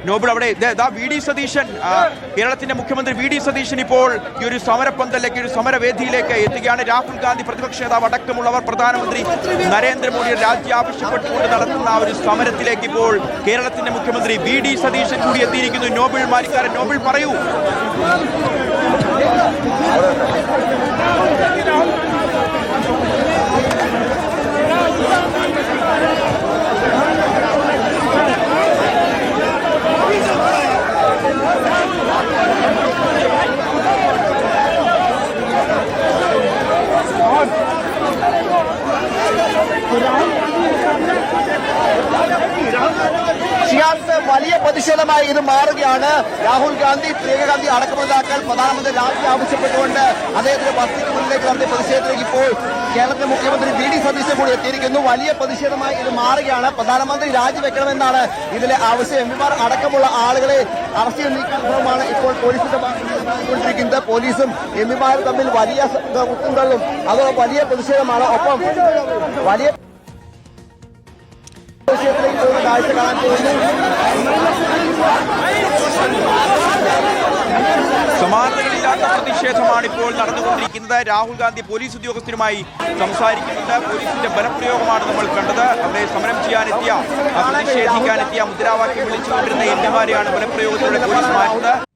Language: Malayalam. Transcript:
നോബിൾ അവിടെ വി ഡി സതീശൻ, കേരളത്തിന്റെ മുഖ്യമന്ത്രി വി ഡി സതീശൻ ഇപ്പോൾ ഈ ഒരു സമരപ്പന്തലിലേക്ക്, ഒരു സമരവേദിയിലേക്ക് എത്തുകയാണ്. രാഹുൽ ഗാന്ധി പ്രതിപക്ഷ നേതാവ് അടക്കമുള്ളവർ പ്രധാനമന്ത്രി നരേന്ദ്രമോദിയുടെ രാജി ആവശ്യപ്പെട്ടുകൊണ്ട് നടത്തുന്ന ഒരു സമരത്തിലേക്ക് ഇപ്പോൾ കേരളത്തിന്റെ മുഖ്യമന്ത്രി വി ഡി സതീശൻ കൂടി എത്തിയിരിക്കുന്നു. നോബിൾ മാലിക്കാരൻ, നോബിൾ പറയൂ. വലിയ പ്രതിഷേധമായി ഇത് മാറുകയാണ്. രാഹുൽ ഗാന്ധി, പ്രിയങ്ക ഗാന്ധി അടക്കമുള്ള നേതാക്കൾ പ്രധാനമന്ത്രി രാജി ആവശ്യപ്പെട്ടുകൊണ്ട് അദ്ദേഹത്തിന്റെ വസതിക്ക് മുന്നിലേക്ക് നടത്തിയ പ്രതിഷേധത്തിലേക്ക് ഇപ്പോൾ കേരളത്തിലെ മുഖ്യമന്ത്രി വി ഡി സതീശൻ കൂടി എത്തിയിരിക്കുന്നു. വലിയ പ്രതിഷേധമായി ഇത് മാറുകയാണ്. പ്രധാനമന്ത്രി രാജിവെക്കണമെന്നാണ് ഇതിലെ ആവശ്യം. എംപിമാർ അടക്കമുള്ള ആളുകളെ അറസ്റ്റ് നീക്കാനുമാണ് ഇപ്പോൾ പോലീസിന്റെ കൊണ്ടിരിക്കുന്നത്. പോലീസും എംപിമാരും തമ്മിൽ വലിയ കുത്തുന്തള്ളും, അത് വലിയ പ്രതിഷേധമാണ്. ഒപ്പം വലിയ കാഴ്ച കാണാൻ പോകുന്നു. സമാനതകളില്ലാത്ത പ്രതിഷേധമാണ് ഇപ്പോൾ നടന്നുകൊണ്ടിരിക്കുന്നത്. രാഹുൽ ഗാന്ധി പോലീസ് ഉദ്യോഗസ്ഥരുമായി സംസാരിക്കുന്നുണ്ട്. പോലീസിന്റെ ബലപ്രയോഗമാണ് നമ്മൾ കണ്ടത്. അവിടെ സമരം ചെയ്യാനെത്തിയ, പ്രതിഷേധിക്കാനെത്തിയ, മുദ്രാവാക്യം വിളിച്ചുകൊണ്ടിരുന്ന എംപിമാരെയാണ് ബലപ്രയോഗത്തിലൂടെ പോലീസ് മാറ്റുന്നത്.